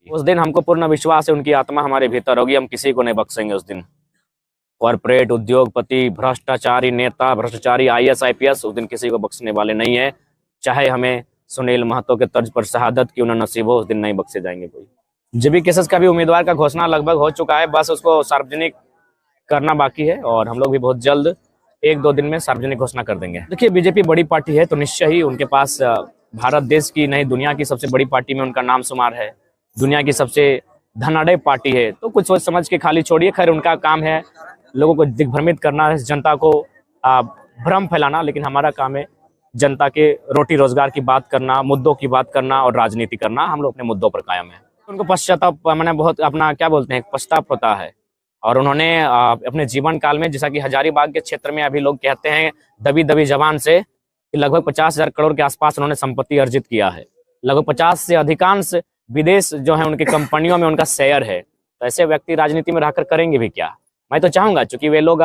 उस दिन हमको पूर्ण विश्वास है उनकी आत्मा हमारे भीतर होगी, हम किसी को नहीं बख्शेंगे उस दिन। कॉर्पोरेट उद्योगपति, भ्रष्टाचारी नेता, भ्रष्टाचारी IAS IPS उस दिन किसी को बख्शने वाले नहीं है। चाहे हमें सुनील महतो के तर्ज पर शहादत क्यों न नसीब हो, उस दिन नहीं बख्शे जाएंगे कोई। JB केसेस का भी उम्मीदवार का घोषणा लगभग हो चुका है, बस उसको सार्वजनिक करना बाकी है और हम लोग भी बहुत जल्द 1-2 दिन में सार्वजनिक घोषणा कर देंगे। देखिए, BJP बड़ी पार्टी है तो निश्चय ही उनके पास भारत देश की नहीं दुनिया की सबसे बड़ी पार्टी में उनका नाम शुमार है, दुनिया की सबसे धनाढ़ पार्टी है। तो कुछ सोच समझ के खाली छोड़िए, खैर उनका काम है लोगों को दिग्भ्रमित करना, जनता को भ्रम फैलाना, लेकिन हमारा काम है जनता के रोटी रोजगार की बात करना, मुद्दों की बात करना और राजनीति करना। हम लोग अपने मुद्दों पर कायम है। उनको पश्चाताप मैंने बहुत अपना क्या बोलते हैं पछताप होता है और उन्होंने अपने जीवन काल में, जैसा कि हजारीबाग के क्षेत्र में अभी लोग कहते हैं दबी दबी जबान से कि लगभग 50,000 करोड़ के आसपास उन्होंने संपत्ति अर्जित किया है। लगभग 50 से अधिकांश विदेश जो है उनकी कंपनियों में उनका शेयर है। तो ऐसे व्यक्ति राजनीति में रहकर करेंगे भी क्या? मैं तो चाहूंगा, चूंकि वे लोग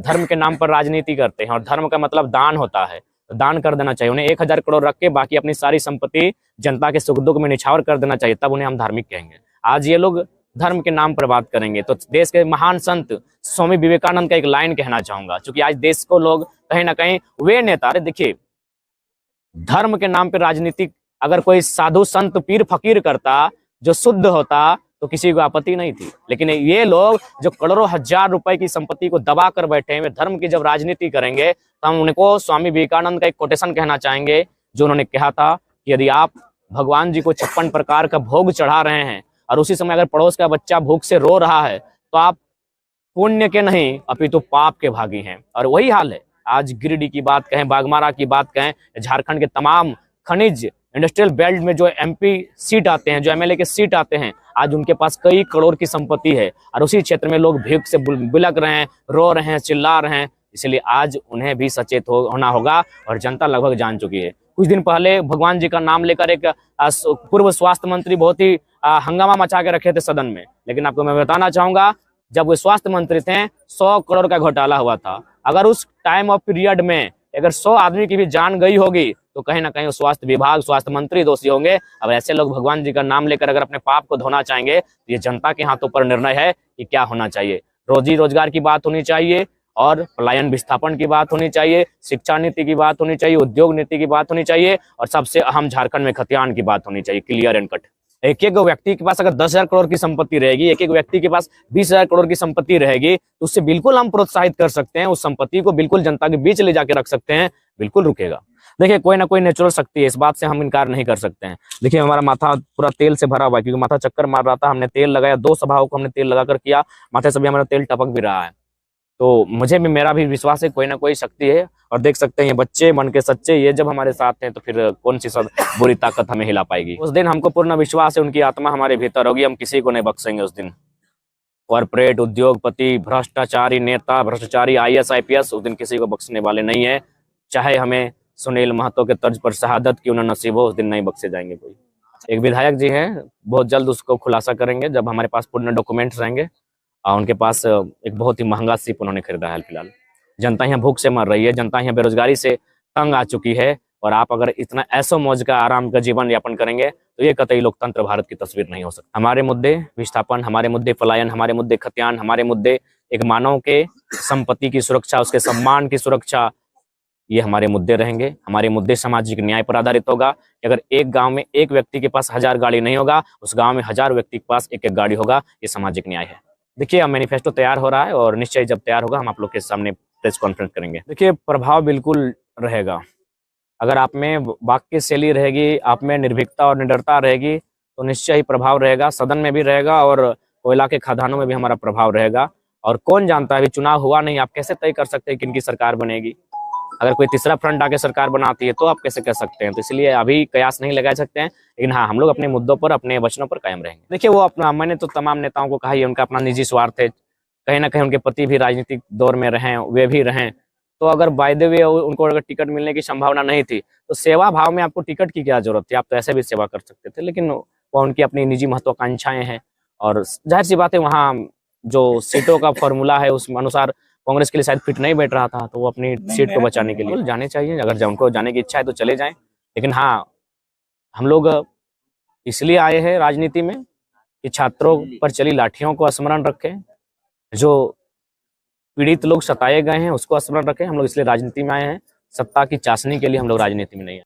धर्म के नाम पर राजनीति करते हैं और धर्म का मतलब दान होता है, तो दान कर देना चाहिए उन्हें। 1,000 करोड़ रख के बाकी अपनी सारी संपत्ति जनता के सुख दुख में निछावर कर देना चाहिए, तब उन्हें हम धार्मिक कहेंगे। आज ये लोग धर्म के नाम पर बात करेंगे तो देश के महान संत स्वामी विवेकानंद का एक लाइन कहना चाहूंगा, क्योंकि आज देश को लोग कहीं ना कहीं वे नेता, अरे देखिए, धर्म के नाम पर राजनीति अगर कोई साधु संत पीर फकीर करता जो शुद्ध होता तो किसी को आपत्ति नहीं थी, लेकिन ये लोग जो करोड़ों हजार रुपए की संपत्ति को दबा कर बैठे हैं, वे धर्म की जब राजनीति करेंगे तो हम उनको स्वामी विवेकानंद का एक कोटेशन कहना चाहेंगे, जो उन्होंने कहा था कि यदि आप भगवान जी को 56 प्रकार का भोग चढ़ा रहे हैं और उसी समय अगर पड़ोस का बच्चा भूख से रो रहा है तो आप पुण्य के नहीं अपितु पाप के भागी हैं। और वही हाल है आज गिरिडीह की बात कहें, बागमारा की बात कहें, झारखंड के तमाम खनिज इंडस्ट्रियल बेल्ट में जो MP सीट आते हैं, जो MLA के सीट आते हैं, आज उनके पास कई करोड़ की संपत्ति है और उसी क्षेत्र में लोग भीख से बिलक रहे हैं, रो रहे हैं, चिल्ला रहे हैं। इसलिए आज उन्हें भी सचेत होना होगा और जनता लगभग जान चुकी है। कुछ दिन पहले भगवान जी का नाम लेकर एक पूर्व स्वास्थ्य मंत्री बहुत ही हंगामा मचा के रखे थे सदन में, लेकिन आपको मैं बताना चाहूंगा जब वो स्वास्थ्य मंत्री थे 100 करोड़ का घोटाला हुआ था। अगर उस टाइम ऑफ पीरियड में अगर 100 आदमी की भी जान गई होगी तो कहीं ना कहीं स्वास्थ्य विभाग, स्वास्थ्य मंत्री दोषी होंगे। अब ऐसे लोग भगवान जी का नाम लेकर अगर अपने पाप को धोना चाहेंगे तो ये जनता के हाथों पर निर्णय है कि क्या होना चाहिए। रोजी रोजगार की बात होनी चाहिए और पलायन विस्थापन की बात होनी चाहिए, शिक्षा नीति की बात होनी चाहिए, उद्योग नीति की बात होनी चाहिए और सबसे अहम झारखंड में खतियान की बात होनी चाहिए, क्लियर एंड कट। एक एक व्यक्ति के पास अगर 10,000 करोड़ की संपत्ति रहेगी, एक एक व्यक्ति के पास 20,000 करोड़ की संपत्ति रहेगी तो उससे बिल्कुल हम प्रोत्साहित कर सकते हैं, उस संपत्ति को बिल्कुल जनता के बीच ले जाके रख सकते हैं, बिल्कुल रुकेगा। देखिए, कोई ना कोई नेचुरल शक्ति है, इस बात से हम इनकार नहीं कर सकते हैं। देखिए, हमारा माथा पूरा तेल से भरा हुआ है क्योंकि माथा चक्कर मार रहा था, हमने तेल लगाया, 2 सभाओं को हमने तेल लगाकर किया, माथे से भी हमारा तेल टपक भी रहा है। तो मुझे भी, मेरा भी विश्वास है कोई ना कोई शक्ति है और देख सकते हैं ये बच्चे मन के सच्चे, ये जब हमारे साथ हैं तो फिर कौन सी सब बुरी ताकत हमें हिला पाएगी। उस दिन हमको पूर्ण विश्वास है उनकी आत्मा हमारे भीतर होगी, हम किसी को नहीं बख्शेंगे उस दिन। कॉर्पोरेट उद्योगपति, भ्रष्टाचारी नेता, भ्रष्टाचारी IAS IPS उस दिन किसी को बख्शने वाले नहीं है। चाहे हमें सुनील महतो के तर्ज पर शहादत क्यों न नसीब हो, उस दिन नहीं बख्शे जाएंगे कोई। एक विधायक जी हैं, बहुत जल्द उसको खुलासा करेंगे जब हमारे पास पूर्ण डॉक्यूमेंट्स रहेंगे। उनके पास एक बहुत ही महंगा सिप उन्होंने खरीदा है फिलहाल। जनता यहाँ भूख से मर रही है, जनता यहाँ बेरोजगारी से तंग आ चुकी है और आप अगर इतना ऐसो मौज का आराम का जीवन यापन करेंगे तो ये कतई लोकतंत्र भारत की तस्वीर नहीं हो सकती। हमारे मुद्दे विस्थापन, हमारे मुद्दे पलायन, हमारे मुद्दे खतियान, हमारे मुद्दे एक मानव के संपत्ति की सुरक्षा, उसके सम्मान की सुरक्षा, ये हमारे मुद्दे रहेंगे। हमारे मुद्दे सामाजिक न्याय पर आधारित होगा। अगर एक गांव में एक व्यक्ति के पास 1000 गाड़ी नहीं होगा, उस गांव में 1000 व्यक्ति के पास एक एक गाड़ी होगा, ये सामाजिक न्याय है। देखिए, अब मैनिफेस्टो तैयार हो रहा है और निश्चय जब तैयार होगा हम आप लोग के सामने प्रेस कॉन्फ्रेंस करेंगे। देखिए, प्रभाव बिल्कुल रहेगा। अगर आप में वाक्य शैली रहेगी, आप में निर्भीकता और निडरता रहेगी तो निश्चय ही प्रभाव रहेगा, सदन में भी रहेगा और कोयला के खदानों में भी हमारा प्रभाव रहेगा। और कौन जानता है, अभी चुनाव हुआ नहीं, आप कैसे तय कर सकते हैं कि इनकी सरकार बनेगी। अगर कोई तीसरा फ्रंट आके सरकार बनाती है तो आप कैसे कह सकते हैं। तो इसलिए अभी कयास नहीं लगा सकते हैं, लेकिन हाँ, हम लोग अपने मुद्दों पर, अपने वचनों पर कायम रहेंगे। देखिए, वो अपना, मैंने तो तमाम नेताओं को कहा ही, उनका अपना निजी स्वार्थ है, कहीं ना कहीं उनके पति भी राजनीतिक दौर में रहें, वे भी रहें, तो अगर बाय द वे उनको अगर टिकट मिलने की संभावना नहीं थी तो सेवा भाव में आपको टिकट की क्या जरूरत थी, आप तो ऐसे भी सेवा कर सकते थे। लेकिन वो उनकी अपनी निजी महत्वाकांक्षाएं हैं और जाहिर सी बात है वहाँ जो सीटों का फॉर्मूला है उस अनुसार कांग्रेस के लिए शायद फिट नहीं बैठ रहा था, तो वो अपनी सीट को बचाने के लिए जाने चाहिए। अगर उनको जाने की इच्छा है तो चले जाएं, लेकिन हाँ, हम लोग इसलिए आए हैं राजनीति में कि छात्रों पर चली लाठियों को स्मरण रखें, जो पीड़ित लोग सताए गए हैं उसको स्मरण रखें। हम लोग इसलिए राजनीति में आए हैं, सत्ता की चाशनी के लिए हम लोग राजनीति में नहीं आए।